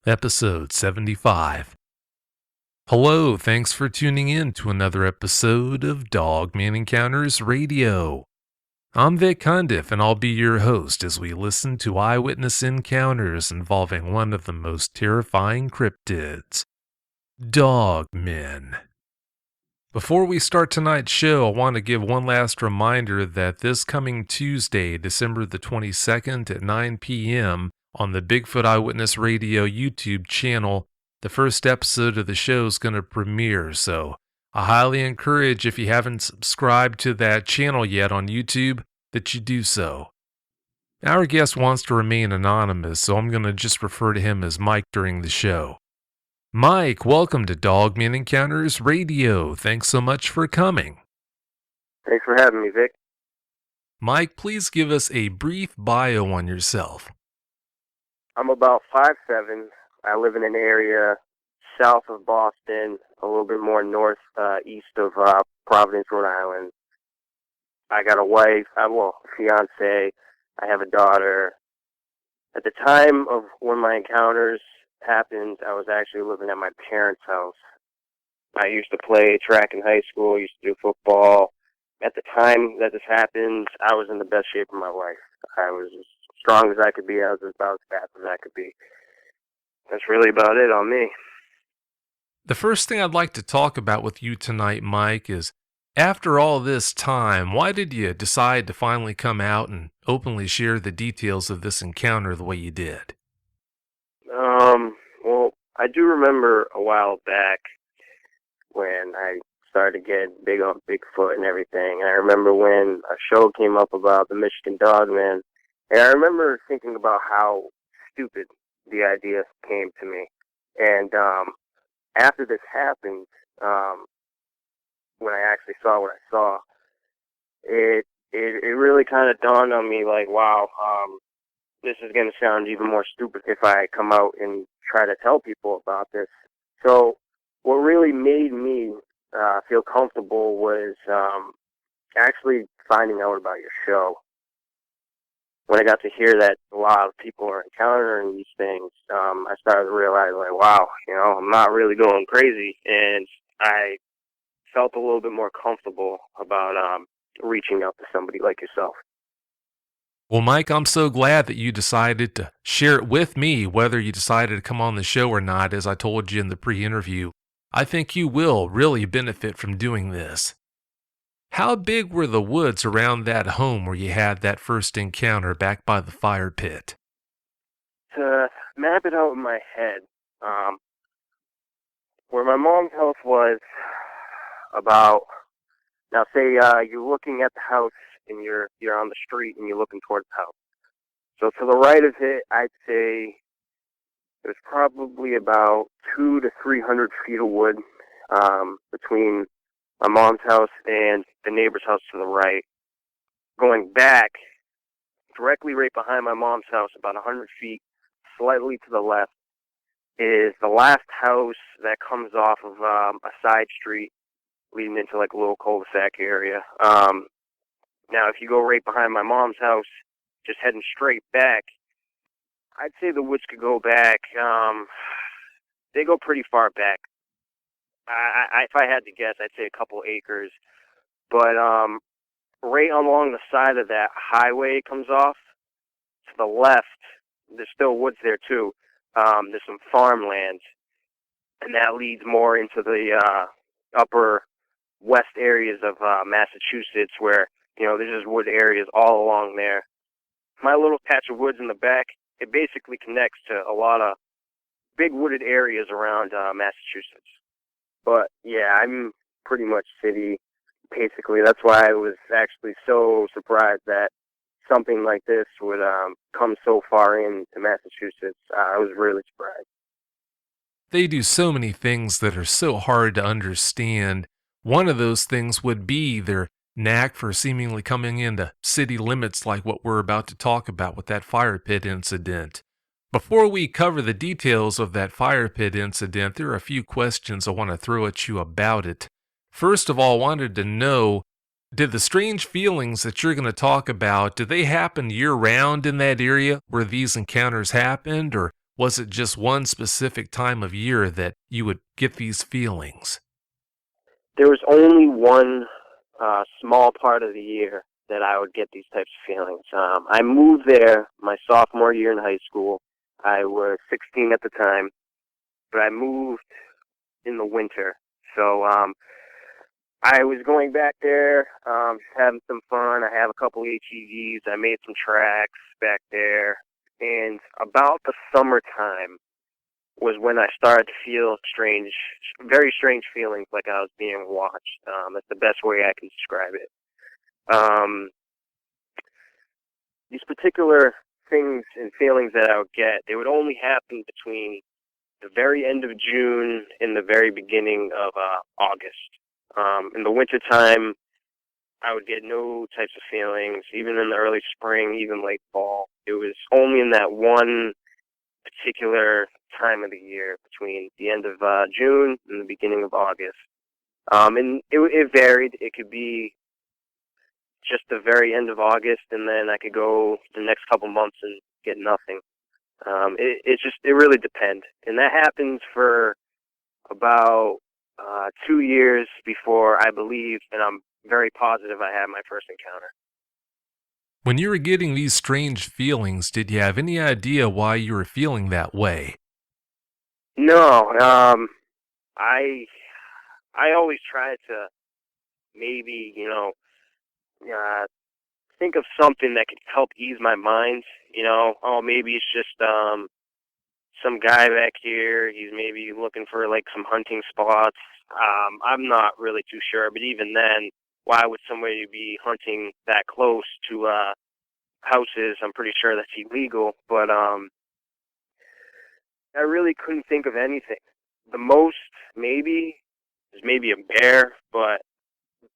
Episode 75. Hello, thanks for tuning in to another episode of Dogman Encounters Radio. I'm Vic Cundiff, and I'll be your host as we listen to eyewitness encounters involving one of the most terrifying cryptids, dogmen. Before we start tonight's show, I want to give one last reminder that this coming Tuesday, December the 22nd at 9 p.m., on the Bigfoot Eyewitness Radio YouTube channel, the first episode of the show is going to premiere, so I highly encourage, if you haven't subscribed to that channel yet on YouTube, that you do so. Our guest wants to remain anonymous, so I'm going to just refer to him as Mike during the show. Mike, welcome to Dogman Encounters Radio. Thanks so much for coming. Thanks for having me, Vic. Mike, please give us a brief bio on yourself. I'm about 5'7". I live in an area south of Boston, a little bit more east of Providence, Rhode Island. I got a wife, fiance. I have a daughter. At the time of when my encounters happened, I was actually living at my parents' house. I used to play track in high school, used to do football. At the time that this happened, I was in the best shape of my life. I was as strong as I could be. I was about as fast as I could be. That's really about it on me. The first thing I'd like to talk about with you tonight, Mike, is after all this time, why did you decide to finally come out and openly share the details of this encounter the way you did? Well, I do remember a while back when I started to get big on Bigfoot and everything. And I remember when a show came up about the Michigan Dogman. And I remember thinking about how stupid the idea came to me. And after this happened, when I actually saw what I saw, it really kind of dawned on me like, wow, this is going to sound even more stupid if I come out and try to tell people about this. So what really made me feel comfortable was actually finding out about your show. When I got to hear that a lot of people are encountering these things, I started to realize, like, wow, I'm not really going crazy. And I felt a little bit more comfortable about reaching out to somebody like yourself. Well, Mike, I'm so glad that you decided to share it with me, whether you decided to come on the show or not. As I told you in the pre-interview, I think you will really benefit from doing this. How big were the woods around that home where you had that first encounter back by the fire pit? To map it out in my head, where my mom's house was about, now say you're looking at the house and you're on the street and you're looking towards the house. So to the right of it, I'd say it was probably about 200 to 300 feet of wood between my mom's house and the neighbor's house to the right. Going back, directly right behind my mom's house, about 100 feet, slightly to the left, is the last house that comes off of a side street leading into like a little cul-de-sac area. Now, if you go right behind my mom's house, just heading straight back, I'd say the woods could go back. They go pretty far back. If I had to guess, I'd say a couple acres. But right along the side of that highway comes off, to the left, there's still woods there too. There's some farmland, and that leads more into the upper west areas of Massachusetts, where there's just wood areas all along there. My little patch of woods in the back, it basically connects to a lot of big wooded areas around Massachusetts. But yeah, I'm pretty much city, basically. That's why I was actually so surprised that something like this would come so far into Massachusetts. I was really surprised. They do so many things that are so hard to understand. One of those things would be their knack for seemingly coming into city limits like what we're about to talk about with that fire pit incident. Before we cover the details of that fire pit incident, there are a few questions I want to throw at you about it. First of all, I wanted to know, did the strange feelings that you're going to talk about, do they happen year-round in that area where these encounters happened, or was it just one specific time of year that you would get these feelings? There was only one small part of the year that I would get these types of feelings. I moved there my sophomore year in high school. I was 16 at the time, but I moved in the winter. So I was going back there, just having some fun. I have a couple ATVs. I made some tracks back there. And about the summertime was when I started to feel strange, very strange feelings, like I was being watched. That's the best way I can describe it. These particular things and feelings that I would get, they would only happen between the very end of June and the very beginning of August. In the wintertime, I would get no types of feelings, even in the early spring, even late fall. It was only in that one particular time of the year between the end of June and the beginning of August. And it varied. It could be just the very end of August, and then I could go the next couple months and get nothing. It really depends, and that happens for about 2 years before I believe, and I'm very positive I had my first encounter. When you were getting these strange feelings, did you have any idea why you were feeling that way? No, I always try to maybe uh, think of something that could help ease my mind. Oh, maybe it's just some guy back here. He's maybe looking for like some hunting spots. I'm not really too sure, but even then, why would somebody be hunting that close to houses? I'm pretty sure that's illegal, but I really couldn't think of anything. The most maybe is maybe a bear, but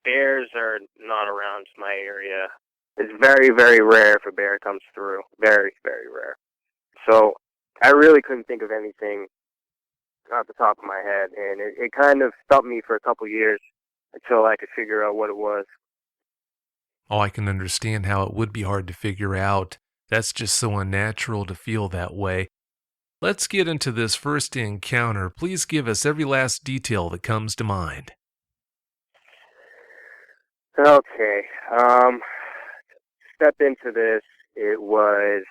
bears are not around my area. It's very, very rare if a bear comes through. Very, very rare. So I really couldn't think of anything off the top of my head, and it kind of stumped me for a couple years until I could figure out what it was. Oh, I can understand how it would be hard to figure out. That's just so unnatural to feel that way. Let's get into this first encounter. Please give us every last detail that comes to mind. Okay. Step into this. It was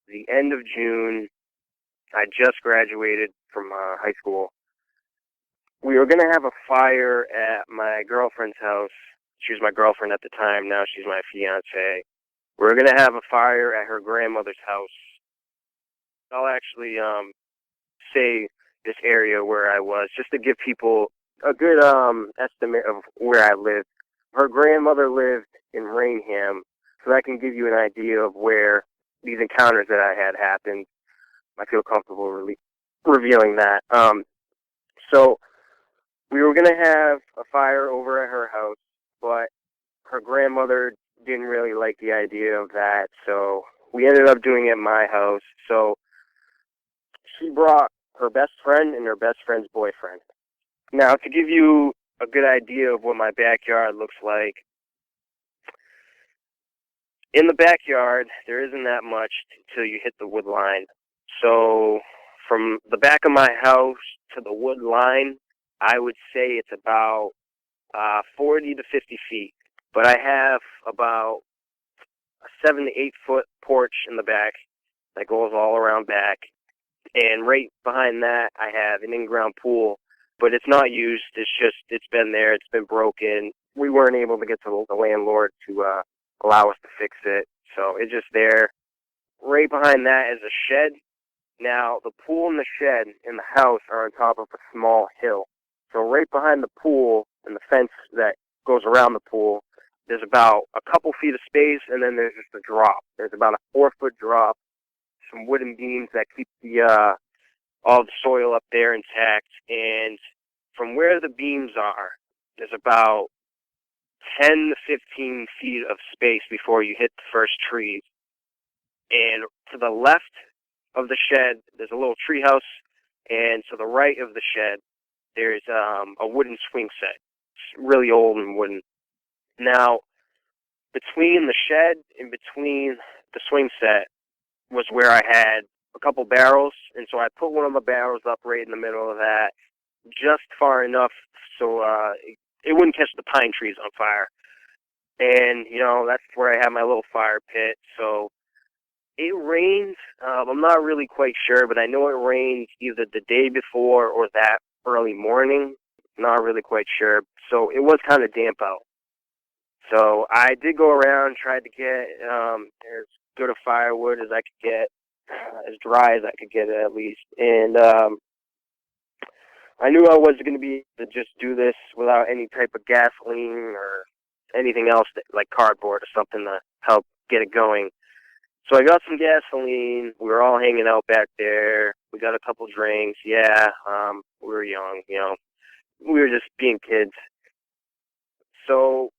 the end of June. I just graduated from high school. We were going to have a fire at my girlfriend's house. She was my girlfriend at the time. Now she's my fiance. We were going to have a fire at her grandmother's house. I'll actually say this area where I was, just to give people a good estimate of where I lived. Her grandmother lived in Rainham, so that can give you an idea of where these encounters that I had happened. I feel comfortable revealing that. So we were going to have a fire over at her house, but her grandmother didn't really like the idea of that, so we ended up doing it at my house. So she brought her best friend and her best friend's boyfriend. Now, to give you a good idea of what my backyard looks like, in the backyard, there isn't that much until you hit the wood line. So from the back of my house to the wood line, I would say it's about 40 to 50 feet. But I have about a 7 to 8 foot porch in the back that goes all around back. And right behind that, I have an in-ground pool, but it's not used. It's been there. It's been broken. We weren't able to get to the landlord to allow us to fix it, so it's just there. Right behind that is a shed. Now, the pool and the shed and the house are on top of a small hill. So right behind the pool and the fence that goes around the pool, there's about a couple feet of space, and then there's just a drop. There's about a 4-foot drop, some wooden beams that keep the all the soil up there intact. And from where the beams are, there's about 10 to 15 feet of space before you hit the first trees. And to the left of the shed, there's a little tree house, and to the right of the shed, there's a wooden swing set. It's really old and wooden. Now, between the shed and between the swing set was where I had a couple barrels, and so I put one of the barrels up right in the middle of that, just far enough so it wouldn't catch the pine trees on fire. And, that's where I have my little fire pit. So it rained. I'm not really quite sure, but I know it rained either the day before or that early morning. Not really quite sure. So it was kind of damp out. So I did go around, tried to get as good a firewood as I could get, as dry as I could get it at least. And I knew I wasn't going to be able to just do this without any type of gasoline or anything else, like cardboard or something to help get it going. So I got some gasoline. We were all hanging out back there. We got a couple drinks. Yeah, we were young, We were just being kids. So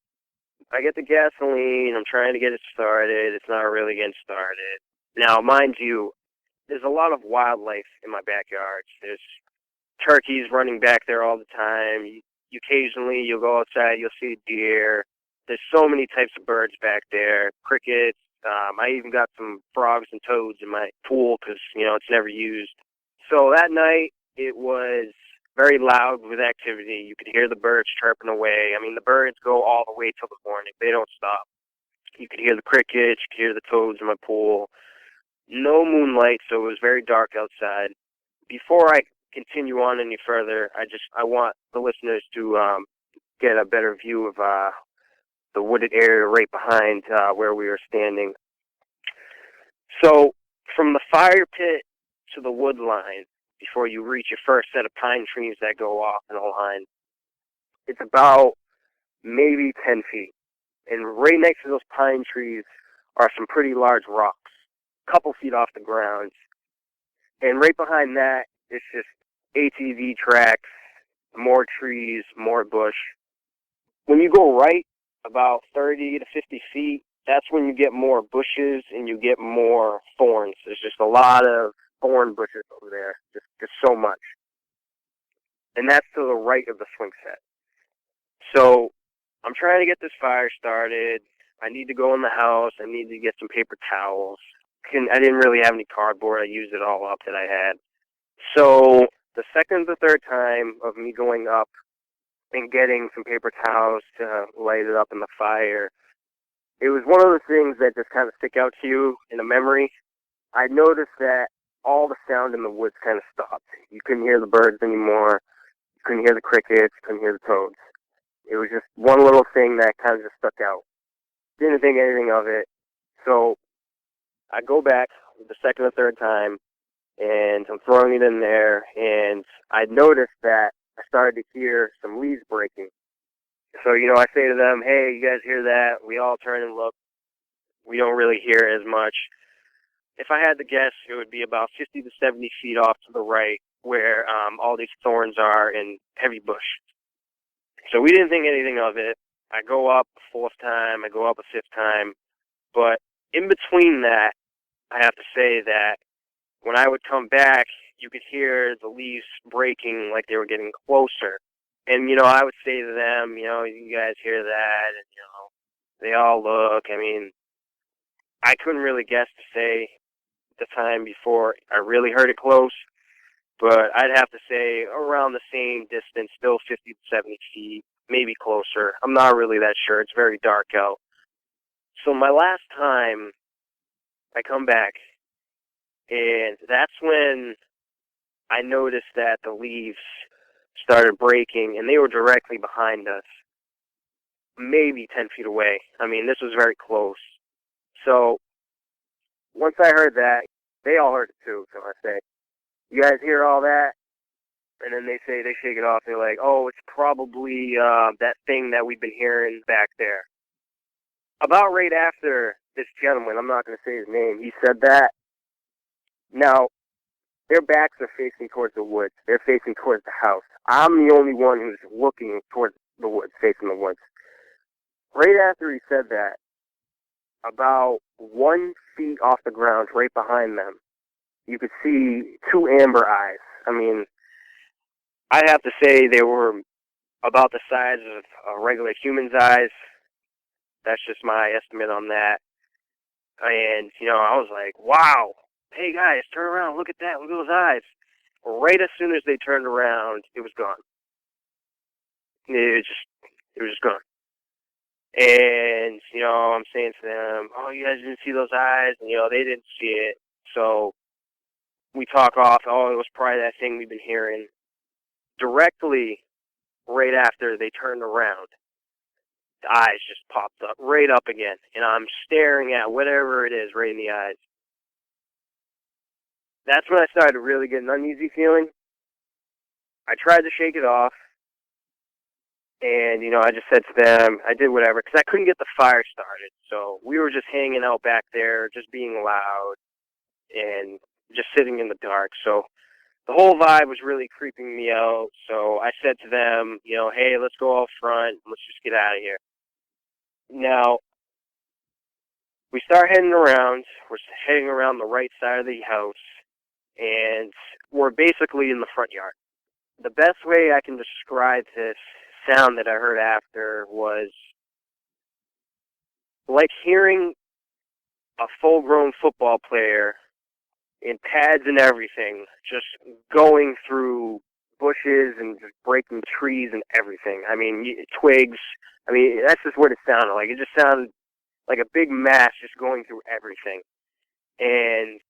I get the gasoline. I'm trying to get it started. It's not really getting started. Now, mind you, there's a lot of wildlife in my backyard. There's turkeys running back there all the time. Occasionally, you'll go outside, you'll see deer. There's so many types of birds back there. Crickets. I even got some frogs and toads in my pool because, it's never used. So that night, it was very loud with activity. You could hear the birds chirping away. I mean, the birds go all the way till the morning. They don't stop. You could hear the crickets. You could hear the toads in my pool. No moonlight, so it was very dark outside. Before I continue on any further, I want the listeners to get a better view of the wooded area right behind where we were standing. So from the fire pit to the wood line, before you reach your first set of pine trees that go off in a line, it's about maybe 10 feet. And right next to those pine trees are some pretty large rocks, a couple feet off the ground. And right behind that, it's just ATV tracks, more trees, more bush. When you go right about 30 to 50 feet, that's when you get more bushes and you get more thorns. There's just a lot of thorn bushes over there, just so much. And that's to the right of the swing set. So I'm trying to get this fire started. I need to go in the house. I need to get some paper towels. I didn't really have any cardboard. I used it all up that I had. So the second or third time of me going up and getting some paper towels to light it up in the fire, it was one of the things that just kind of stick out to you in a memory. I noticed that all the sound in the woods kind of stopped. You couldn't hear the birds anymore. You couldn't hear the crickets. You couldn't hear the toads. It was just one little thing that kind of just stuck out. Didn't think anything of it. So I go back the second or third time, and I'm throwing it in there, and I noticed that I started to hear some leaves breaking. So, I say to them, hey, you guys hear that? We all turn and look. We don't really hear as much. If I had to guess, it would be about 50 to 70 feet off to the right where all these thorns are and heavy bush. So we didn't think anything of it. I go up a fourth time. I go up a fifth time. But in between that, I have to say that when I would come back, you could hear the leaves breaking like they were getting closer. And, I would say to them, you guys hear that? And, they all look. I mean, I couldn't really guess to say the time before I really heard it close. But I'd have to say around the same distance, still 50 to 70 feet, maybe closer. I'm not really that sure. It's very dark out. So my last time, I come back, and that's when I noticed that the leaves started breaking, and they were directly behind us, maybe 10 feet away. I mean, this was very close. So once I heard that, they all heard it too. So I say, you guys hear all that? And then they shake it off. They're like, oh, it's probably that thing that we've been hearing back there. About right after this gentleman, I'm not going to say his name, he said that. Now, their backs are facing towards the woods. They're facing towards the house. I'm the only one who's looking towards the woods, facing the woods. Right after he said that, about 1 foot off the ground, right behind them, you could see two amber eyes. I mean, I'd have to say they were about the size of a regular human's eyes. That's just my estimate on that. And, I was like, wow, hey guys, turn around, look at that, look at those eyes. Right as soon as they turned around, it was gone. It was just gone. And, I'm saying to them, oh, you guys didn't see those eyes? And, they didn't see it. So we talk off, oh, it was probably that thing we've been hearing. Directly right after they turned around, the eyes just popped up, right up again. And I'm staring at whatever it is right in the eyes. That's when I started to really get an uneasy feeling. I tried to shake it off. And, I just said to them, I did whatever, because I couldn't get the fire started. So we were just hanging out back there, just being loud, and just sitting in the dark. So the whole vibe was really creeping me out. So I said to them, hey, let's go out front. Let's just get out of here. Now, we start heading around. We're heading around the right side of the house, and we're basically in the front yard. The best way I can describe this sound that I heard after was like hearing a full-grown football player in pads and everything, just going through bushes and just breaking trees and everything. I mean, twigs. I mean, that's just what it sounded like. It just sounded like a big mass just going through everything. And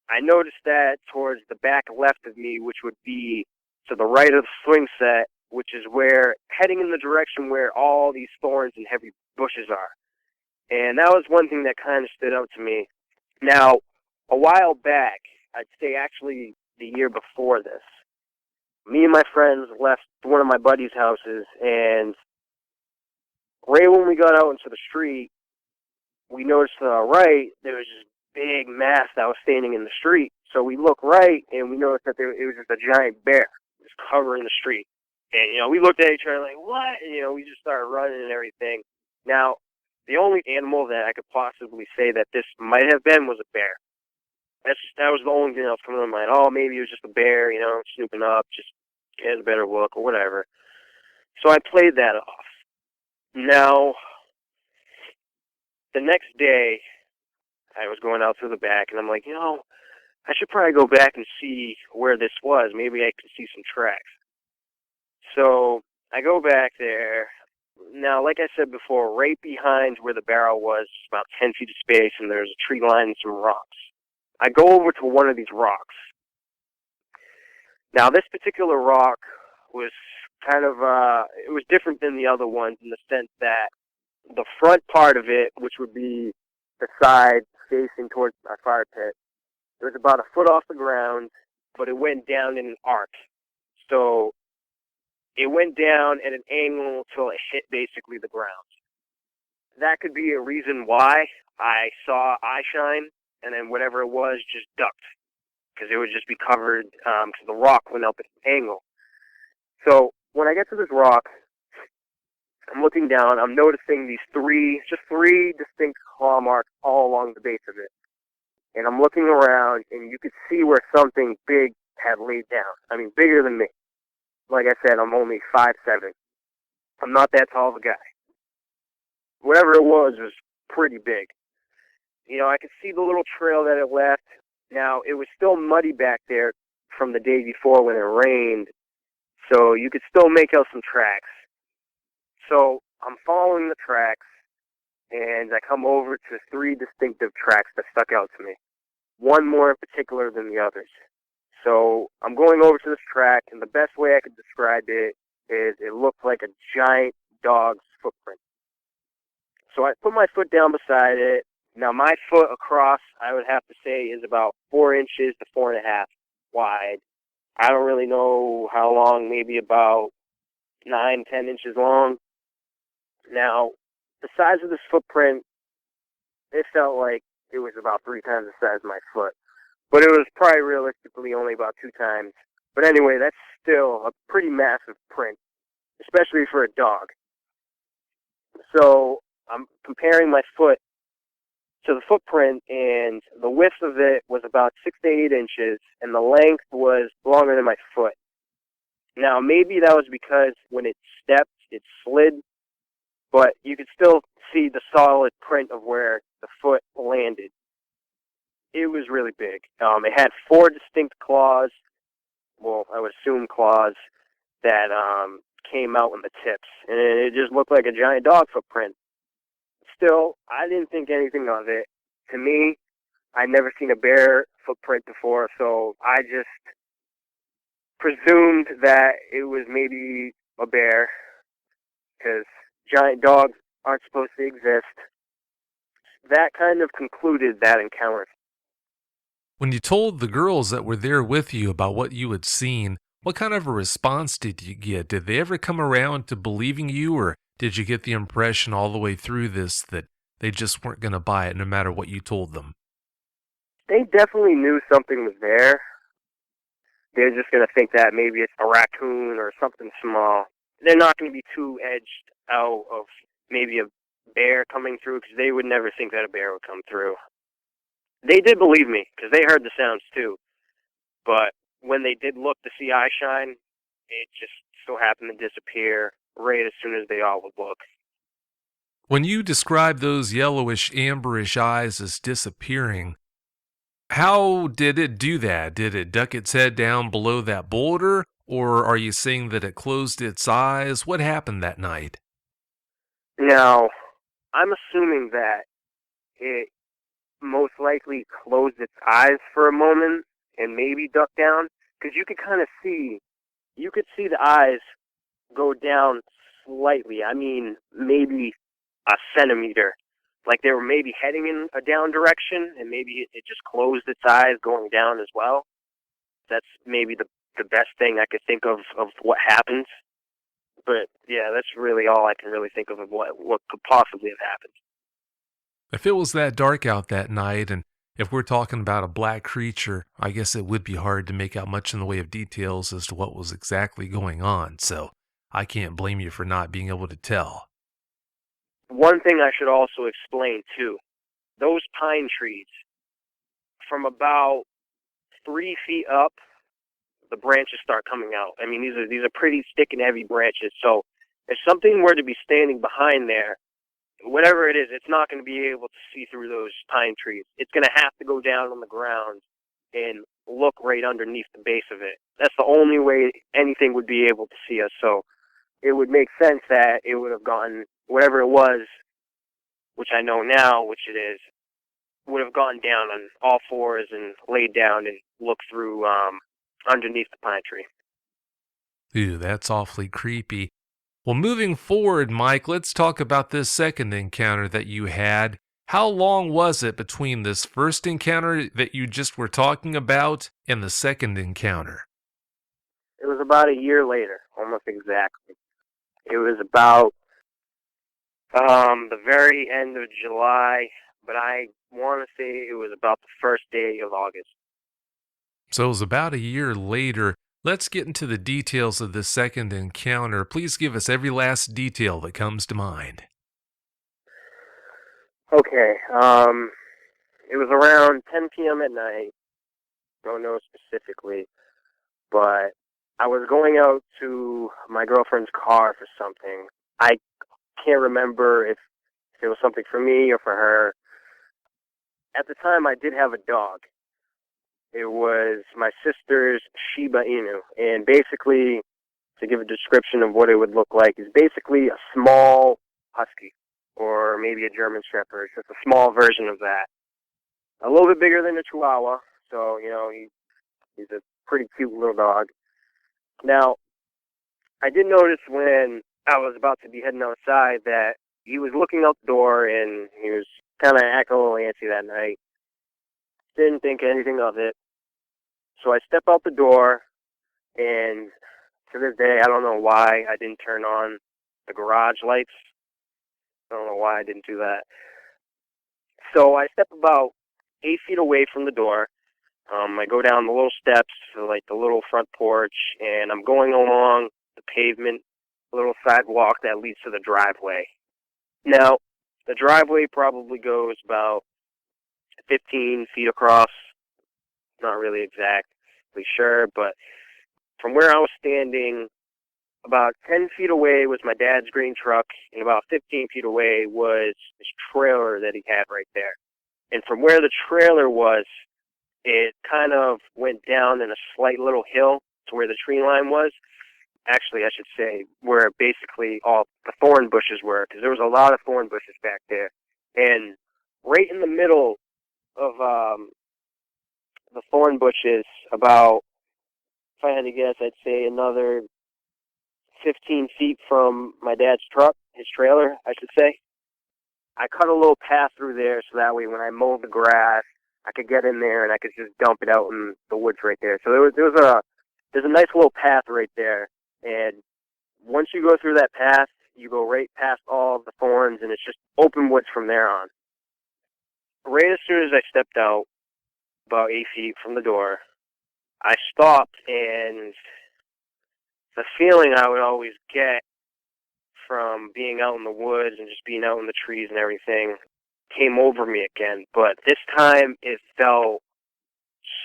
I noticed that towards the back left of me, which would be to the right of the swing set, which is where, heading in the direction where all these thorns and heavy bushes are. And that was one thing that kind of stood out to me. Now, a while back, I'd say actually the year before this, me and my friends left one of my buddies' houses, and right when we got out into the street, we noticed to the right, there was this big mass that was standing in the street. So we looked right, and we noticed that it was just a giant bear just covering the street. And, we looked at each other like, what? And, we just started running and everything. Now, the only animal that I could possibly say that this might have been was a bear. That was the only thing that was coming to my mind. Oh, maybe it was just a bear, snooping up, just getting a better look or whatever. So I played that off. Now, the next day, I was going out to the back, and I'm like, I should probably go back and see where this was. Maybe I could see some tracks. So I go back there. Now, like I said before, right behind where the barrel was, about 10 feet of space, and there's a tree line and some rocks. I go over to one of these rocks. Now, this particular rock was kind of, it was different than the other ones in the sense that the front part of it, which would be the side facing towards our fire pit, it was about a foot off the ground, but it went down in an arc. So it went down at an angle till it hit basically the ground. That could be a reason why I saw eye shine, and then whatever it was just ducked, because it would just be covered, because the rock went up at an angle. So when I get to this rock, I'm looking down, I'm noticing these three distinct claw marks all along the base of it. And I'm looking around, and you could see where something big had laid down. I mean, bigger than me. Like I said, I'm only 5'7". I'm not that tall of a guy. Whatever it was pretty big. I could see the little trail that it left. Now, it was still muddy back there from the day before when it rained, so you could still make out some tracks. So I'm following the tracks, and I come over to three distinctive tracks that stuck out to me. One more in particular than the others. So I'm going over to this track, and the best way I could describe it is it looked like a giant dog's footprint. So I put my foot down beside it. Now my foot across, I would have to say, is about 4 inches to 4.5 wide. I don't really know how long, maybe about 9, 10 inches long. Now, the size of this footprint, it felt like it was about 3 times the size of my foot. But it was probably realistically only about 2 times. But anyway, that's still a pretty massive print, especially for a dog. So I'm comparing my foot to the footprint, and the width of it was about 6 to 8 inches, and the length was longer than my foot. Now, maybe that was because when it stepped, it slid, but you could still see the solid print of where the foot landed. it was really big. It had 4 distinct claws. Well, I would assume claws that came out in the tips, and it just looked like a giant dog footprint. Still, I didn't think anything of it. To me, I'd never seen a bear footprint before, so I just presumed that it was maybe a bear, because giant dogs aren't supposed to exist. That kind of concluded that encounter. When you told the girls that were there with you about what you had seen, what kind of a response did you get? Did they ever come around to believing you, or did you get the impression all the way through this that they just weren't going to buy it no matter what you told them? They definitely knew something was there. They're just going to think that maybe it's a raccoon or something small. They're not going to be too edged out of maybe a bear coming through, because they would never think that a bear would come through. They did believe me, because they heard the sounds too. But when they did look to see eye shine, it just so happened to disappear right as soon as they all would look. When you describe those yellowish, amberish eyes as disappearing, how did it do that? Did it duck its head down below that boulder, or are you saying that it closed its eyes? What happened that night? Now, I'm assuming that it most likely closed its eyes for a moment and maybe ducked down, because you could kind of see, the eyes go down slightly. I mean, maybe a centimeter. Like they were maybe heading in a down direction, and maybe it just closed its eyes going down as well. That's maybe the best thing I could think of what happens. But yeah, that's really all I can really think of what could possibly have happened. If it was that dark out that night, and if we're talking about a black creature, I guess it would be hard to make out much in the way of details as to what was exactly going on, so I can't blame you for not being able to tell. One thing I should also explain too, those pine trees, from about 3 feet up, the branches start coming out. I mean, these are pretty thick and heavy branches. So if something were to be standing behind there, whatever it is, it's not going to be able to see through those pine trees. It's going to have to go down on the ground and look right underneath the base of it. That's the only way anything would be able to see us. So it would make sense that it would have gotten, whatever it was, which I know now, which it is, would have gone down on all fours and laid down and looked through underneath the pine tree. Ooh, that's awfully creepy. Well, moving forward, Mike, let's talk about this second encounter that you had. How long was it between this first encounter that you just were talking about and the second encounter? It was about a year later, almost exactly. It was about the very end of July, but I want to say it was about the first day of August. So it was about a year later. Let's get into the details of this second encounter. Please give us every last detail that comes to mind. Okay, it was around 10 p.m. at night. Don't know specifically, but I was going out to my girlfriend's car for something. I can't remember if it was something for me or for her. At the time, I did have a dog. It was my sister's Shiba Inu, and basically, to give a description of what it would look like, is basically a small husky, or maybe a German Shepherd. It's just a small version of that. A little bit bigger than a Chihuahua, so, he's a pretty cute little dog. Now, I did notice when I was about to be heading outside that he was looking out the door, and he was kind of acting a little antsy that night. Didn't think anything of it. So I step out the door, and to this day, I don't know why I didn't turn on the garage lights. I don't know why I didn't do that. So I step about 8 feet away from the door. I go down the little steps to like the little front porch, and I'm going along the pavement, little sidewalk that leads to the driveway. Now, the driveway probably goes about 15 feet across. Not really exactly sure, but from where I was standing, about 10 feet away was my dad's green truck, and about 15 feet away was this trailer that he had right there. And from where the trailer was it kind of went down in a slight little hill to where the tree line was. Actually, I should say where basically all the thorn bushes were, because there was a lot of thorn bushes back there. And right in the middle of the thorn bushes, about, if I had to guess, I'd say another 15 feet from my dad's truck, his trailer, I should say. I cut a little path through there so that way when I mowed the grass, I could get in there and I could just dump it out in the woods right there. So there's a nice little path right there, and once you go through that path, you go right past all of the thorns, and it's just open woods from there on. Right as soon as I stepped out, about 8 feet from the door, I stopped, and the feeling I would always get from being out in the woods and just being out in the trees and everything came over me again. But this time it felt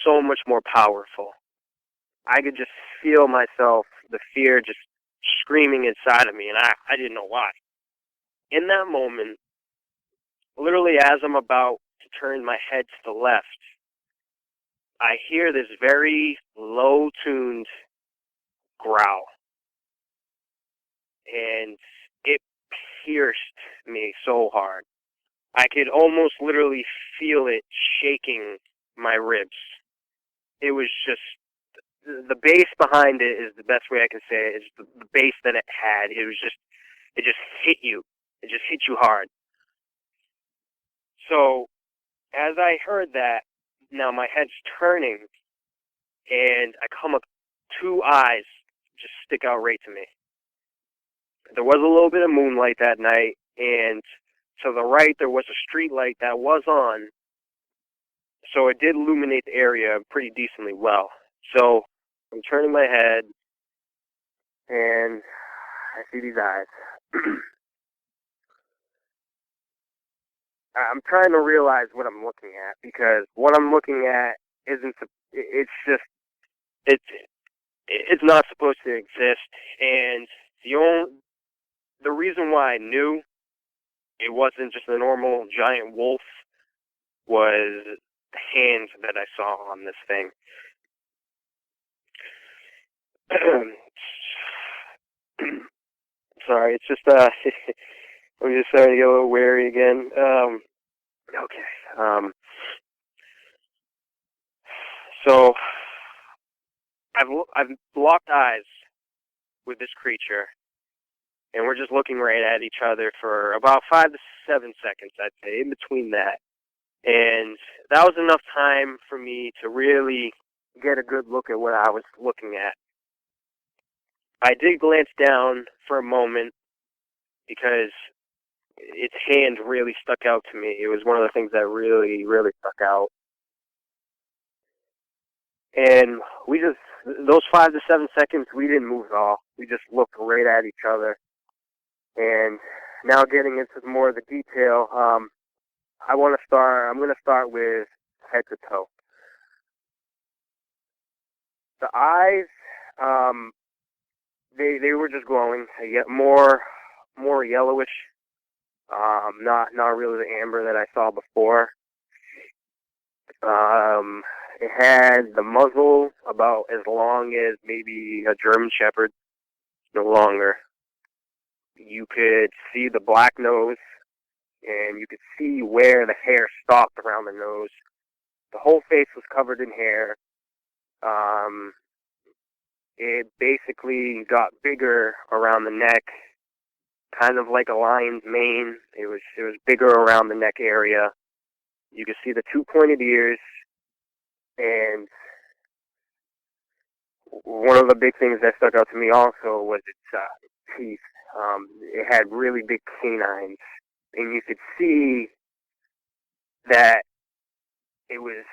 so much more powerful. I could just feel myself, the fear just screaming inside of me, and I didn't know why. In that moment, literally as I'm about to turn my head to the left, I hear this very low-tuned growl, and it pierced me so hard. I could almost literally feel it shaking my ribs. It was just, the bass behind it is the best way I can say it, is the bass that it had. It just hit you. It just hit you hard. So, as I heard that, now my head's turning, and I come up, two eyes just stick out right to me. There was a little bit of moonlight that night, and to the right there was a street light that was on, so it did illuminate the area pretty decently well. So I'm turning my head, and I see these eyes. I'm trying to realize what I'm looking at, because what I'm looking at isn't, it's just, it's not supposed to exist, and the reason why I knew it wasn't just a normal giant wolf was the hands that I saw on this thing. Sorry, it's just I'm just starting to get a little wary again. Okay. So I've locked eyes with this creature, and we're just looking right at each other for about 5 to 7 seconds, I'd say, in between that. And that was enough time for me to really get a good look at what I was looking at. I did glance down for a moment because its hand really stuck out to me. It was one of the things that really, really stuck out. And those 5 to 7 seconds, we didn't move at all. We just looked right at each other. And now getting into more of the detail, I'm going to start with head to toe. The eyes, they were just glowing, yet more yellowish. Not really the amber that I saw before. It had the muzzle about as long as maybe a German Shepherd, no longer. You could see the black nose, and you could see where the hair stopped around the nose. The whole face was covered in hair. It basically got bigger around the neck, kind of like a lion's mane. It was bigger around the neck area. You could see the two pointed ears, and one of the big things that stuck out to me also was its teeth. It had really big canines, and you could see that it was,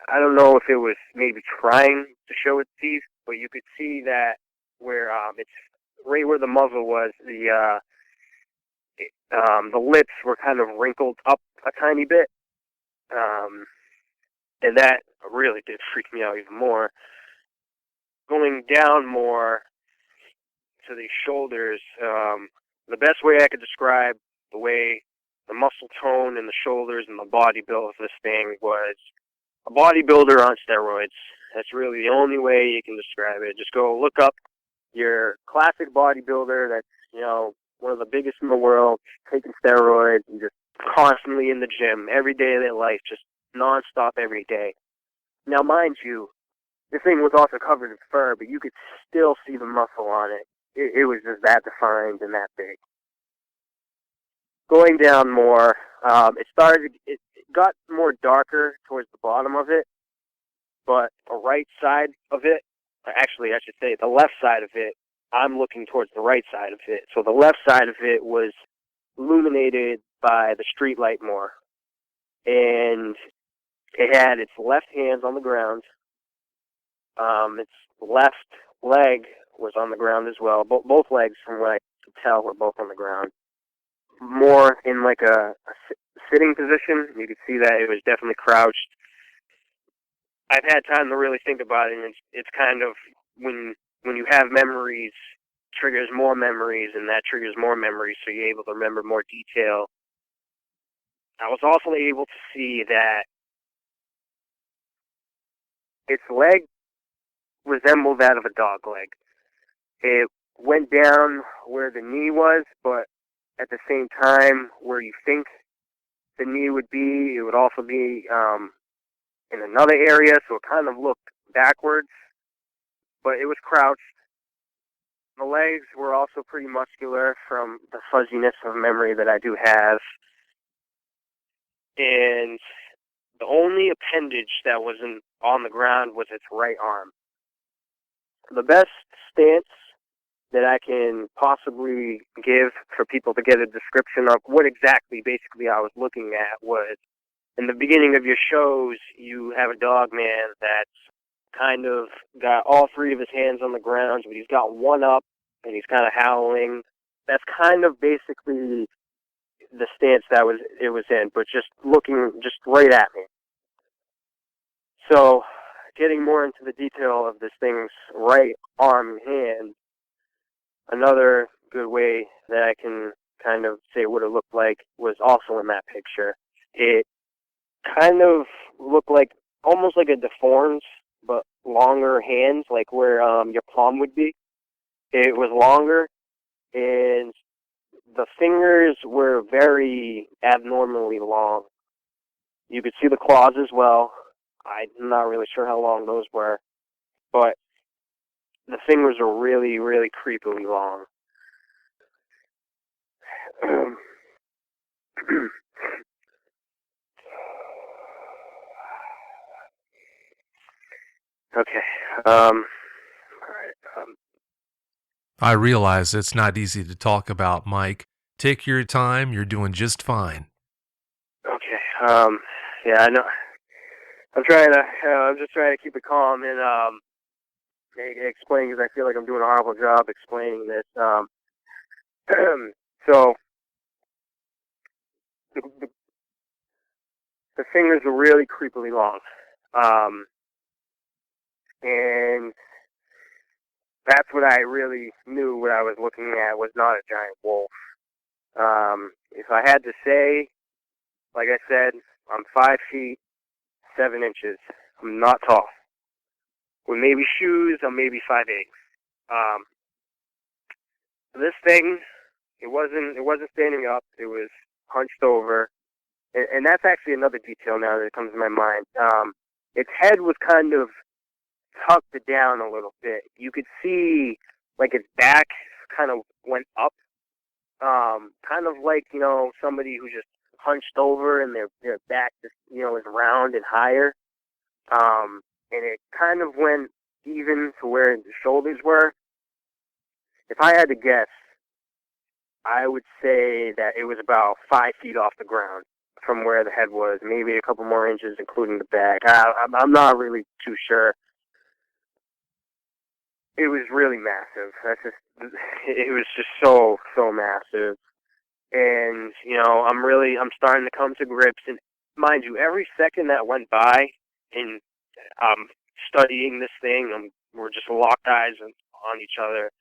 I don't know if it was maybe trying to show its teeth, but you could see that where it's right where the muzzle was, the lips were kind of wrinkled up a tiny bit, and that really did freak me out even more. Going down more to the shoulders, the best way I could describe the way the muscle tone in the shoulders and the body build of this thing was a bodybuilder on steroids. That's really the only way you can describe it. Just go look up your classic bodybuilder that's, one of the biggest in the world, taking steroids and just constantly in the gym every day of their life, just nonstop every day. Now, mind you, this thing was also covered in fur, but you could still see the muscle on it. It was just that defined and that big. Going down more, it got more darker towards the bottom of it, but the right side of it, actually I should say the left side of it, I'm looking towards the right side of it. So the left side of it was illuminated by the street light more. And it had its left hand on the ground. Its left leg was on the ground as well. Both legs, from what I could tell, were both on the ground. More in like a sitting position. You could see that it was definitely crouched. I've had time to really think about it, and it's kind of when you have memories, triggers more memories, and that triggers more memories, so you're able to remember more detail. I was also able to see that its leg resembled that of a dog leg. It went down where the knee was, but at the same time, where you think the knee would be, it would also be in another area, so it kind of looked backwards, but it was crouched. The legs were also pretty muscular from the fuzziness of memory that I do have. And the only appendage that wasn't on the ground was its right arm. The best stance that I can possibly give for people to get a description of what exactly basically I was looking at was, in the beginning of your shows, you have a Dogman that's kind of got all three of his hands on the ground, but he's got one up and he's kind of howling. That's kind of basically the stance that it was in, but just looking just right at me. So, getting more into the detail of this thing's right arm and hand, another good way that I can kind of say what it looked like was also in that picture. It kind of looked like, almost like a deformed, but longer hands, like where your palm would be. It was longer, and the fingers were very abnormally long. You could see the claws as well. I'm not really sure how long those were, but the fingers were really, really creepily long. Okay. All right. I realize it's not easy to talk about, Mike. Take your time. You're doing just fine. Okay. Yeah, I know. I'm just trying to keep it calm and explain, because I feel like I'm doing a horrible job explaining this. So the fingers were really creepily long, and that's what I really knew. What I was looking at was not a giant wolf. If I had to say, like I said, I'm 5 feet 7 inches. I'm not tall. With maybe shoes, I'm maybe 5'8". This thing, it wasn't standing up. It was hunched over, and that's actually another detail now that comes to my mind. Its head was kind of tucked down a little bit. You could see like its back kind of went up, kind of like somebody who just hunched over and their back just is round and higher. And it kind of went even to where the shoulders were. If I had to guess, I would say that it was about 5 feet off the ground from where the head was, maybe a couple more inches, including the back. I'm not really too sure. It was really massive. It was just so massive. And, I'm starting to come to grips. And mind you, every second that went by and studying this thing, we're just locked eyes on each other.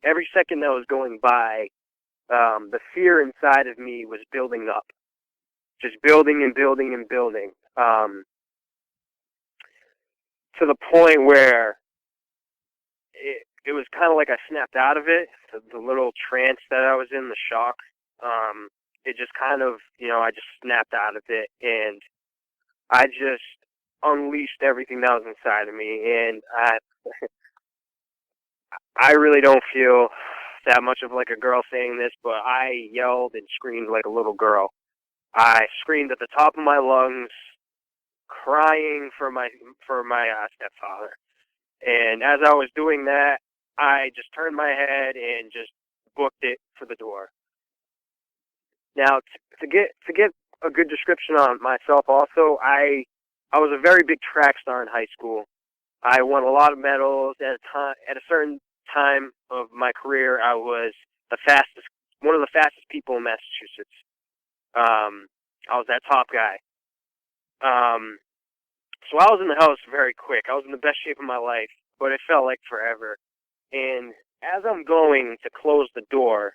Every second that was going by, the fear inside of me was building up, just building and building and building. to the point where it was kind of like I snapped out of it. The little trance that I was in, the shock, it just kind of, I just snapped out of it, and I just unleashed everything that was inside of me, and I really don't feel that much of like a girl saying this, but I yelled and screamed like a little girl. I screamed at the top of my lungs, crying for my stepfather. And as I was doing that, I just turned my head and just booked it for the door. Now, to get a good description on myself, also, I was a very big track star in high school. I won a lot of medals at a certain time of my career. I was one of the fastest people in Massachusetts. I was that top guy. So I was in the house very quick. I was in the best shape of my life, but it felt like forever. And as I'm going to close the door,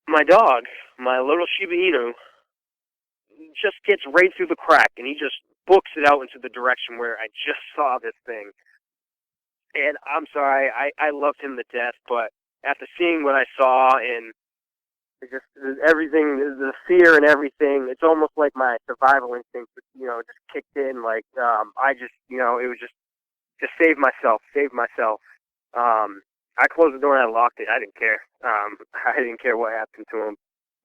my dog, my little Shiba Inu, just gets right through the crack, and he just books it out into the direction where I just saw this thing. And I'm sorry, I loved him to death, but after seeing what I saw and just everything, the fear and everything, it's almost like my survival instinct, just kicked in. Like, I just, it was just save myself. I closed the door and I locked it. I didn't care. I didn't care what happened to him.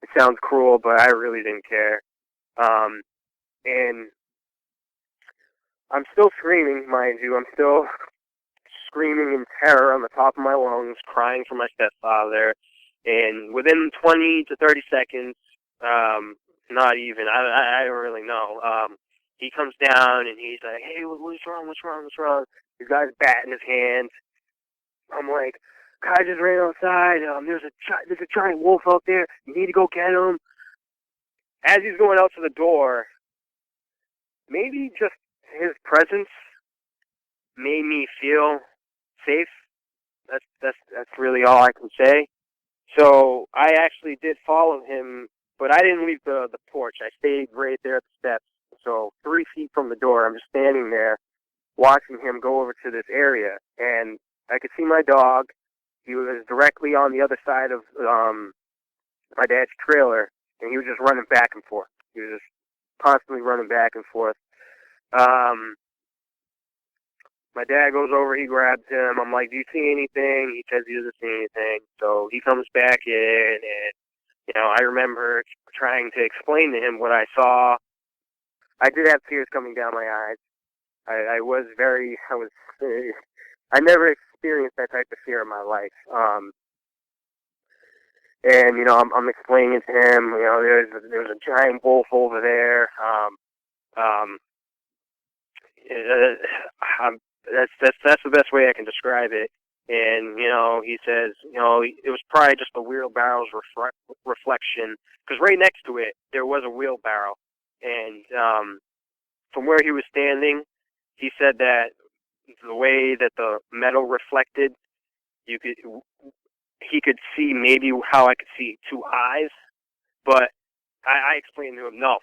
It sounds cruel, but I really didn't care. And I'm still screaming, mind you. I'm still screaming in terror on the top of my lungs, crying for my stepfather. And within 20 to 30 seconds, not even, I don't really know, he comes down and he's like, hey, what's wrong? He's got his bat in his hand. I'm like, Kai just ran outside. There's a giant wolf out there. You need to go get him. As he's going out to the door, maybe just his presence made me feel safe. That's really all I can say. So I actually did follow him, but I didn't leave the porch. I stayed right there at the steps. So 3 feet from the door, I'm just standing there watching him go over to this area. And I could see my dog. He was directly on the other side of my dad's trailer, and he was just running back and forth. He was just constantly running back and forth. My dad goes over, he grabs him. I'm like, do you see anything? He says he doesn't see anything. So he comes back in, and, I remember trying to explain to him what I saw. I did have tears coming down my eyes. I never experienced that type of fear in my life. And, I'm explaining to him, there's a giant wolf over there. That's the best way I can describe it. And, he says, it was probably just the wheelbarrow's reflection, because right next to it, there was a wheelbarrow. And from where he was standing, he said that the way that the metal reflected, he could see maybe how I could see two eyes. But I explained to him, no.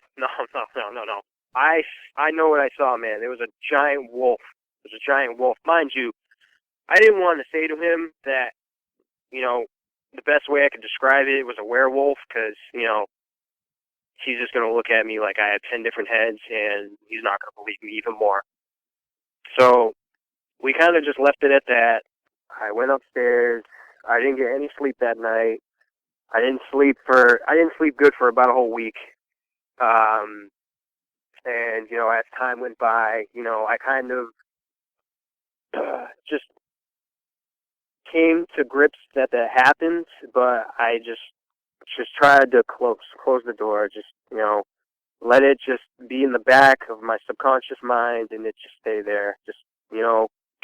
I know what I saw, man. There was a giant wolf. It was a giant wolf. Mind you, I didn't want to say to him that, the best way I could describe it was a werewolf, because, he's just going to look at me like I have 10 different heads, and he's not going to believe me even more. So we kind of just left it at that. I went upstairs. I didn't get any sleep that night. I didn't sleep good for about a whole week. And, as time went by, I kind of just came to grips that happened, but I just tried to close the door, just, let it just be in the back of my subconscious mind, and it just stay there. Just,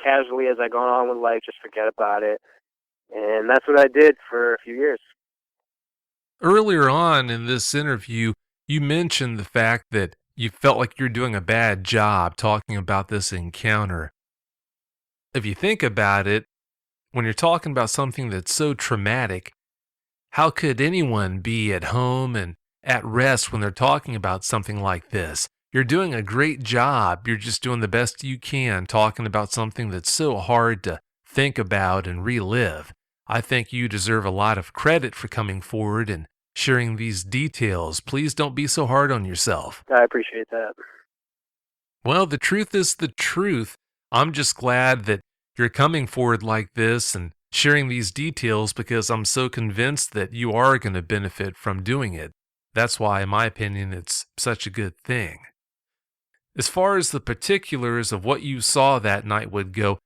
casually as I go on with life, just forget about it. And that's what I did for a few years. Earlier on in this interview, you mentioned the fact that you felt like you're doing a bad job talking about this encounter. If you think about it, when you're talking about something that's so traumatic, how could anyone be at home and at rest when they're talking about something like this? You're doing a great job. You're just doing the best you can talking about something that's so hard to think about and relive. I think you deserve a lot of credit for coming forward and sharing these details. Please don't be so hard on yourself. I appreciate that. Well, the truth is the truth. I'm just glad that you're coming forward like this and sharing these details because I'm so convinced that you are going to benefit from doing it. That's why, in my opinion, it's such a good thing. As far as the particulars of what you saw that night would go,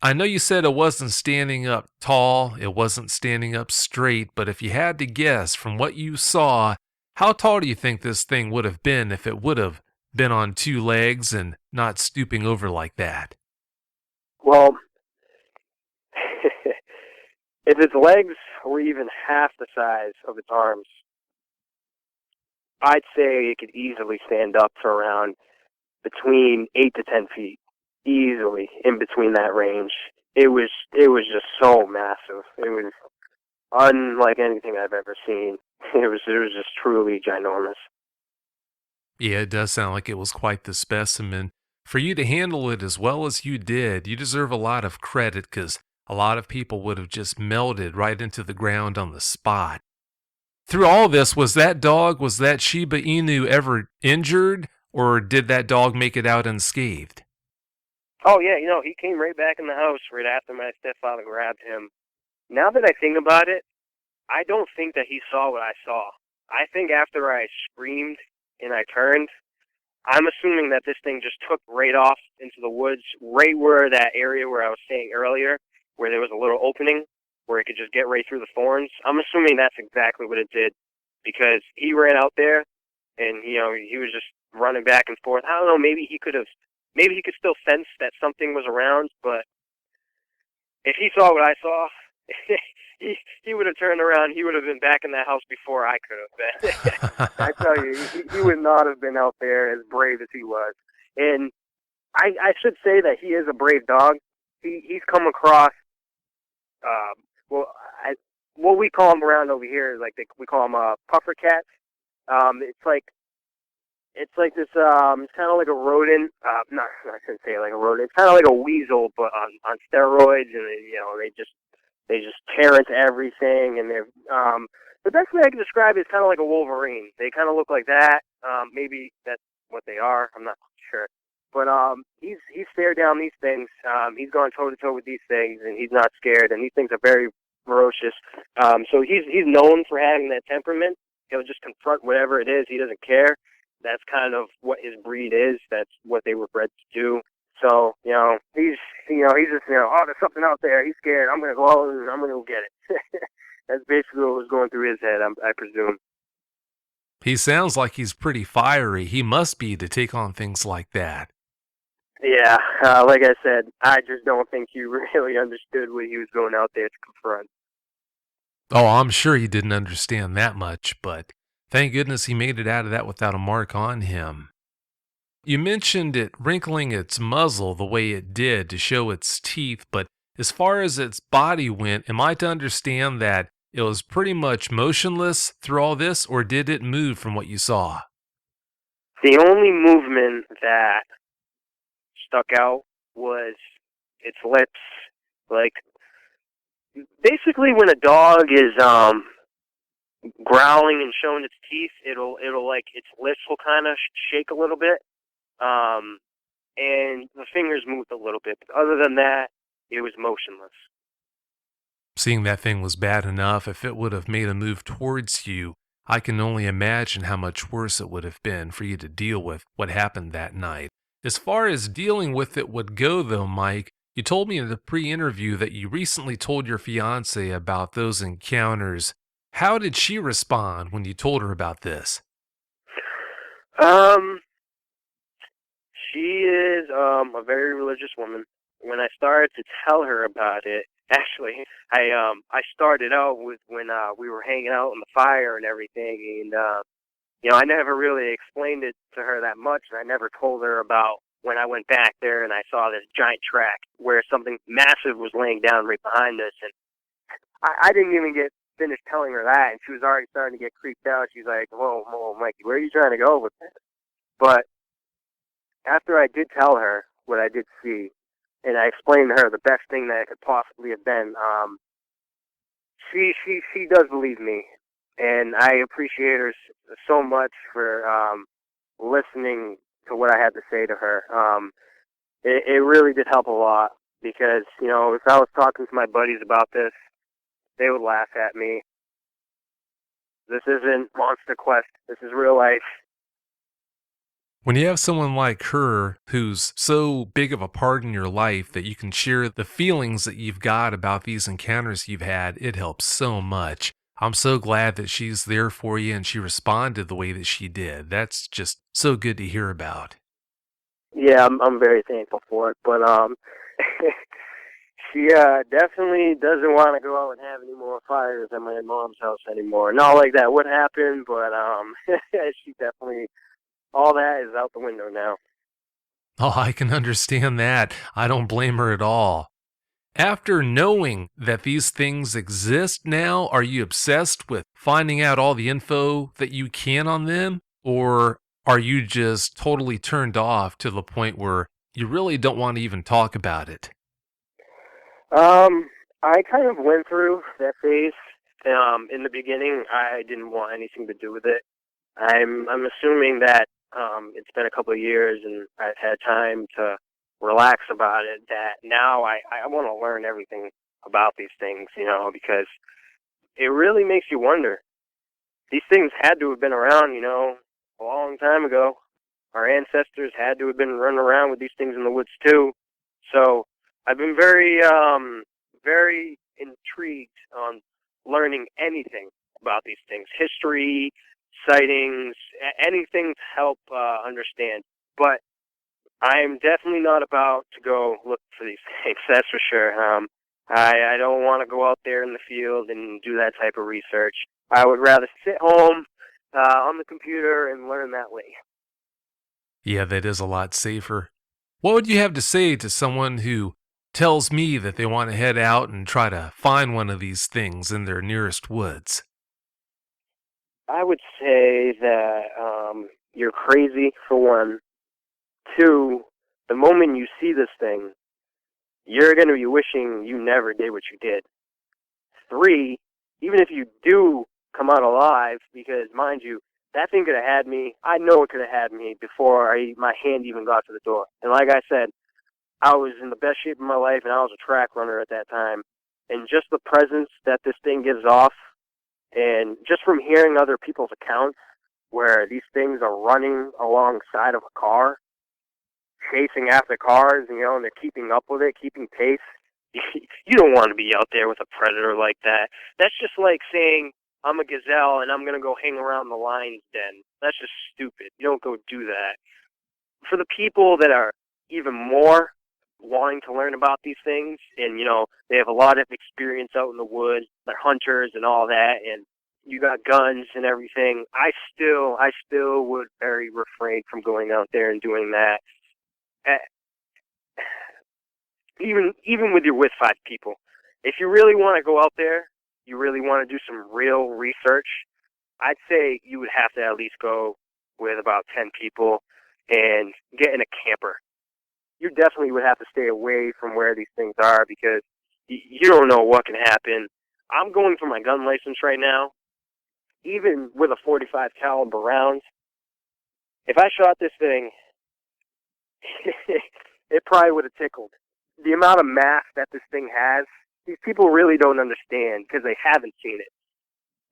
I know you said it wasn't standing up tall, it wasn't standing up straight, but if you had to guess from what you saw, how tall do you think this thing would have been if it would have been on two legs and not stooping over like that? Well, if its legs were even half the size of its arms, I'd say it could easily stand up for around between 8 to 10 feet, easily in between that range. It was just so massive. It was unlike anything I've ever seen. It was just truly ginormous. Yeah, it does sound like it was quite the specimen. For you to handle it as well as you did, you deserve a lot of credit because a lot of people would have just melted right into the ground on the spot. Through all this, was that Shiba Inu ever injured, or did that dog make it out unscathed? Oh yeah, he came right back in the house right after my stepfather grabbed him. Now that I think about it, I don't think that he saw what I saw. I think after I screamed and I turned, I'm assuming that this thing just took right off into the woods, right where that area where I was saying earlier, where there was a little opening where it could just get right through the thorns. I'm assuming that's exactly what it did because he ran out there and, he was just running back and forth. I don't know, maybe he could still sense that something was around, but if he saw what I saw, he would have turned around. He would have been back in that house before I could have been. I tell you, he would not have been out there as brave as he was. And I should say that he is a brave dog. He's come across, well, what we call them around over here is we call them puffer cats. It's like this. It's kind of like a rodent. Not I shouldn't say like a rodent. It's kind of like a weasel, but on steroids, and they just tear into everything, and they're the best way I can describe it is kind of like a Wolverine. They kind of look like that. Maybe that's what they are. I'm not sure. But he's stared down these things. He's gone toe to toe with these things, and he's not scared. And these things are very ferocious. So he's known for having that temperament. He'll just confront whatever it is. He doesn't care. That's kind of what his breed is. That's what they were bred to do. So, he's just, oh, there's something out there. He's scared. I'm going to go out and I'm going to go get it. That's basically what was going through his head, I presume. He sounds like he's pretty fiery. He must be to take on things like that. Yeah, like I said, I just don't think he really understood what he was going out there to confront. Oh, I'm sure he didn't understand that much, but thank goodness he made it out of that without a mark on him. You mentioned it wrinkling its muzzle the way it did to show its teeth, but as far as its body went, am I to understand that it was pretty much motionless through all this, or did it move from what you saw? The only movement that stuck out was its lips. Like, basically when a dog is growling and showing its teeth, it'll like its lips will kind of shake a little bit. And the fingers moved a little bit. But other than that, it was motionless. Seeing that thing was bad enough, if it would have made a move towards you, I can only imagine how much worse it would have been for you to deal with what happened that night. As far as dealing with it would go, though, Mike, you told me in the pre-interview that you recently told your fiance about those encounters. How did she respond when you told her about this? She is a very religious woman. When I started to tell her about it, actually, I started out with when we were hanging out on the fire and everything, and I never really explained it to her that much, and I never told her about when I went back there and I saw this giant track where something massive was laying down right behind us, and I didn't even get finished telling her that, and she was already starting to get creeped out. She's like, whoa, Mikey, where are you trying to go with this? But after I did tell her what I did see, and I explained to her the best thing that it could possibly have been, she does believe me, and I appreciate her so much for listening to what I had to say to her. It really did help a lot because, you know, if I was talking to my buddies about this, they would laugh at me. This isn't Monster Quest. This is real life. When you have someone like her who's so big of a part in your life that you can share the feelings that you've got about these encounters you've had, it helps so much. I'm so glad that she's there for you and she responded the way that she did. That's just so good to hear about. Yeah, I'm very thankful for it. But she definitely doesn't want to go out and have any more fires at my mom's house anymore. Not like that would happen, but she definitely, all that is out the window now. Oh, I can understand that. I don't blame her at all. After knowing that these things exist now, are you obsessed with finding out all the info that you can on them? Or are you just totally turned off to the point where you really don't want to even talk about it? I kind of went through that phase. In the beginning, I didn't want anything to do with it. I'm assuming that it's been a couple of years and I've had time to relax about it. That now I want to learn everything about these things, you know, because it really makes you wonder. These things had to have been around, you know, a long time ago. Our ancestors had to have been running around with these things in the woods too. So I've been very intrigued on learning anything about these things, history, sightings, anything to help understand. But I'm definitely not about to go look for these things. That's for sure. I don't want to go out there in the field and do that type of research. I would rather sit home on the computer and learn that way. Yeah, that is a lot safer. What would you have to say to someone who tells me that they want to head out and try to find one of these things in their nearest woods? I would say that you're crazy for one. Two, the moment you see this thing, you're going to be wishing you never did what you did. Three, even if you do come out alive, because mind you, that thing could have had me. I know it could have had me before my hand even got to the door. And like I said, I was in the best shape of my life, and I was a track runner at that time. And just the presence that this thing gives off, and just from hearing other people's accounts where these things are running alongside of a car, chasing after cars, you know, and they're keeping up with it, keeping pace. You don't want to be out there with a predator like that. That's just like saying, I'm a gazelle and I'm going to go hang around the lion's den. That's just stupid. You don't go do that. For the people that are even more wanting to learn about these things, and, you know, they have a lot of experience out in the woods, they're hunters and all that, and you got guns and everything, I still would very refrain from going out there and doing that. Uh, even with your with 5 people, if you really want to go out there, you really want to do some real research, I'd say you would have to at least go with about 10 people and get in a camper. You definitely would have to stay away from where these things are because you don't know what can happen. I'm going for my gun license right now. Even with a 45 caliber round, if I shot this thing, it probably would have tickled. The amount of mass that this thing has, these people really don't understand because they haven't seen it.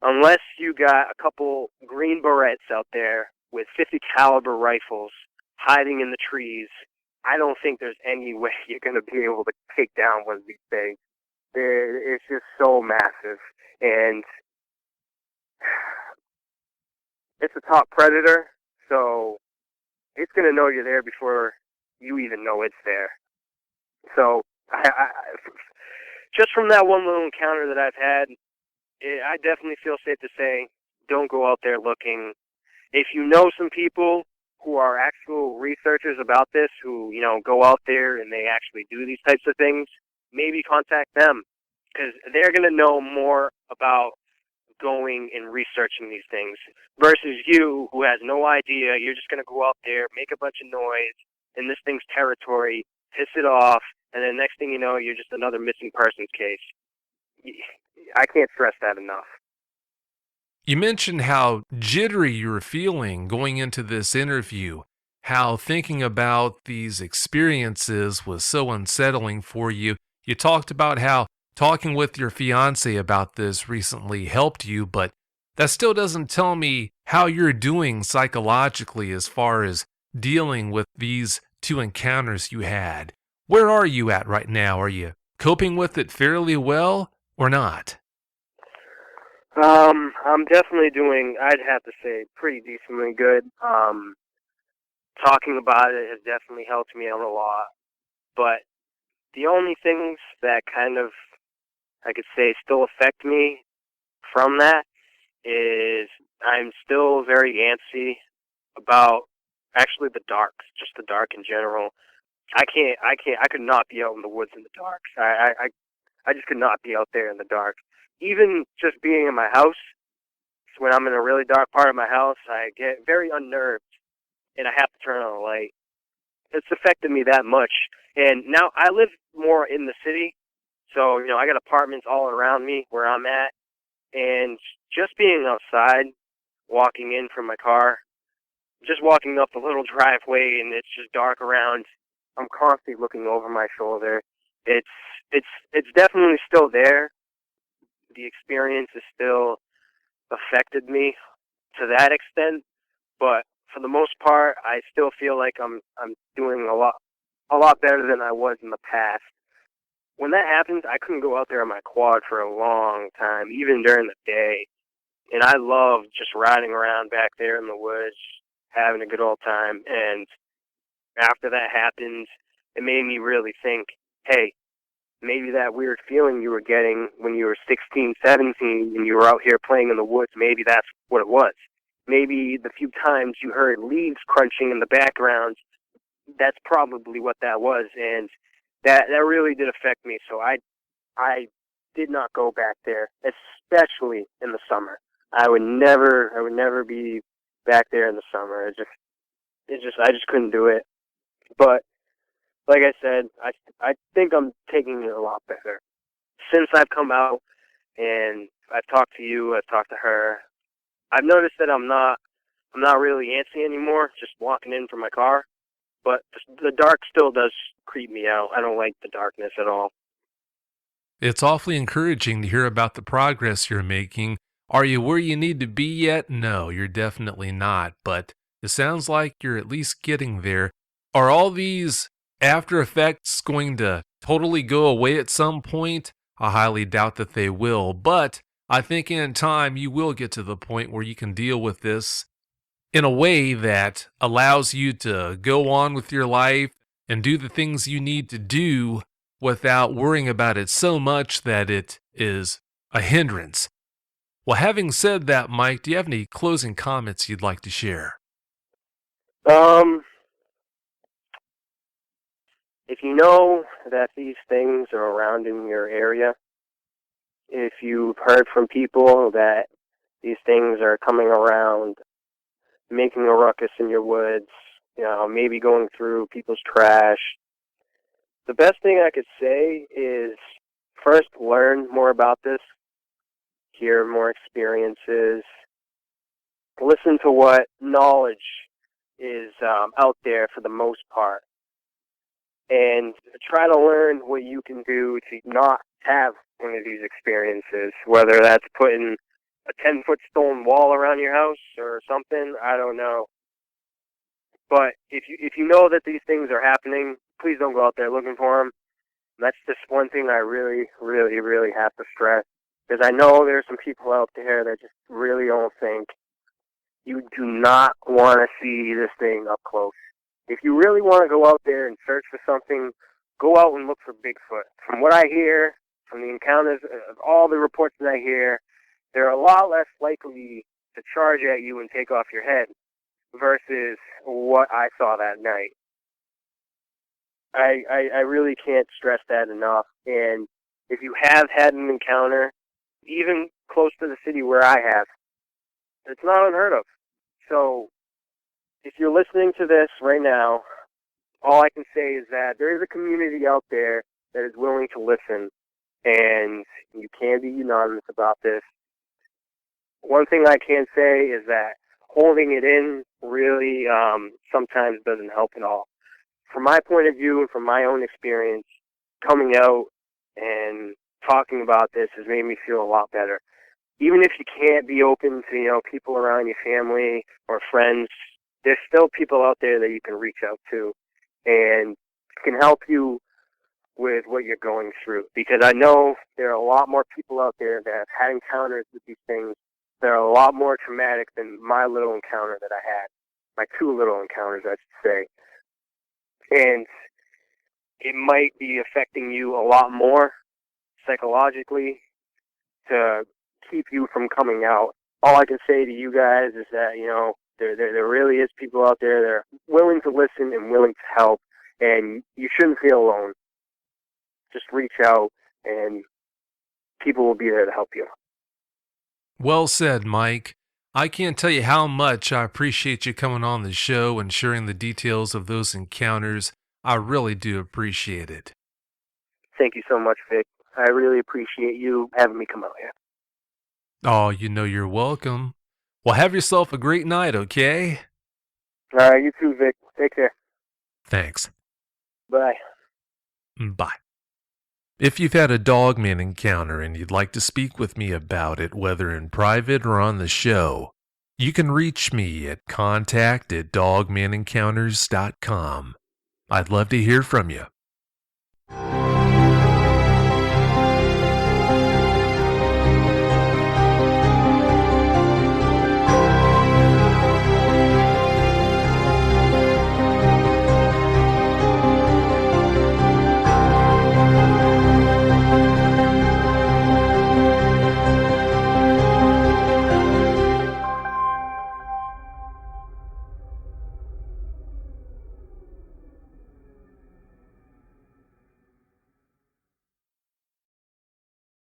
Unless you got a couple green berets out there with 50 caliber rifles hiding in the trees, I don't think there's any way you're going to be able to take down one of these things. It's just so massive. And it's a top predator, so it's going to know you're there before you even know it's there. So just from that one little encounter that I've had, I definitely feel safe to say, don't go out there looking. If you know some people who are actual researchers about this, who, you know, go out there and they actually do these types of things, maybe contact them because they're going to know more about going and researching these things versus you who has no idea. You're just going to go out there, make a bunch of noise, in this thing's territory, piss it off, and then next thing you know, you're just another missing persons case. I can't stress that enough. You mentioned how jittery you were feeling going into this interview, how thinking about these experiences was so unsettling for you. You talked about how talking with your fiance about this recently helped you, but that still doesn't tell me how you're doing psychologically as far as dealing with these two encounters you had. Where are you at right now? Are you coping with it fairly well or not? I'm definitely doing, I'd have to say, pretty decently good. Talking about it has definitely helped me out a lot. But the only things that kind of, I could say, still affect me from that is I'm still very antsy about actually the dark, just the dark in general. I could not be out in the woods in the dark. I just could not be out there in the dark. Even just being in my house, when I'm in a really dark part of my house, I get very unnerved and I have to turn on a light. It's affected me that much. And now I live more in the city, so, I got apartments all around me where I'm at. And just being outside, walking in from my car, just walking up the little driveway and it's just dark around, I'm constantly looking over my shoulder. It's it's definitely still there. The experience is still affected me to that extent, but for the most part, I still feel like I'm doing a lot better than I was in the past. When that happened, I couldn't go out there on my quad for a long time, even during the day. And I love just riding around back there in the woods, having a good old time. And after that happened, it made me really think, hey, maybe that weird feeling you were getting when you were 16, 17, and you were out here playing in the woods, maybe that's what it was. Maybe the few times you heard leaves crunching in the background, that's probably what that was. And that really did affect me. So I did not go back there, especially in the summer. I would never be back there in the summer. I just couldn't do it. But like I said, I think I'm taking it a lot better since I've come out and I've talked to you. I've talked to her. I've noticed that I'm not really antsy anymore. Just walking in from my car, but the dark still does creep me out. I don't like the darkness at all. It's awfully encouraging to hear about the progress you're making. Are you where you need to be yet? No, you're definitely not, but it sounds like you're at least getting there. Are all these after effects going to totally go away at some point? I highly doubt that they will, but I think in time you will get to the point where you can deal with this in a way that allows you to go on with your life and do the things you need to do without worrying about it so much that it is a hindrance. Well, having said that, Mike, do you have any closing comments you'd like to share? Um, if you know that these things are around in your area, if you've heard from people that these things are coming around, making a ruckus in your woods, maybe going through people's trash, the best thing I could say is first learn more about this, hear more experiences, listen to what knowledge is out there for the most part, and try to learn what you can do to not have one of these experiences, whether that's putting a 10-foot stone wall around your house or something, I don't know. But if you know that these things are happening, please don't go out there looking for them. That's just one thing I really, really, really have to stress. Because I know there's some people out there that just really don't think. You do not want to see this thing up close. If you really want to go out there and search for something, go out and look for Bigfoot. From what I hear, from the encounters, of all the reports that I hear, they're a lot less likely to charge at you and take off your head versus what I saw that night. I really can't stress that enough. And if you have had an encounter, even close to the city where I have, it's not unheard of. So if you're listening to this right now, all I can say is that there is a community out there that is willing to listen, and you can be unanimous about this. One thing I can say is that holding it in really sometimes doesn't help at all. From my point of view and from my own experience, coming out and talking about this has made me feel a lot better. Even if you can't be open to, people around your family or friends, there's still people out there that you can reach out to and can help you with what you're going through. Because I know there are a lot more people out there that have had encounters with these things that are a lot more traumatic than my little encounter that I had. My two little encounters, I should say. And it might be affecting you a lot more psychologically to keep you from coming out. All I can say to you guys is that, there really is people out there that are willing to listen and willing to help, and you shouldn't feel alone. Just reach out, and people will be there to help you. Well said, Mike. I can't tell you how much I appreciate you coming on the show and sharing the details of those encounters. I really do appreciate it. Thank you so much, Vic. I really appreciate you having me come out here. Oh, you're welcome. Well, have yourself a great night, okay? All right, you too, Vic. Take care. Thanks. Bye. Bye. If you've had a Dogman encounter and you'd like to speak with me about it, whether in private or on the show, you can reach me at contact@dogmanencounters.com. I'd love to hear from you.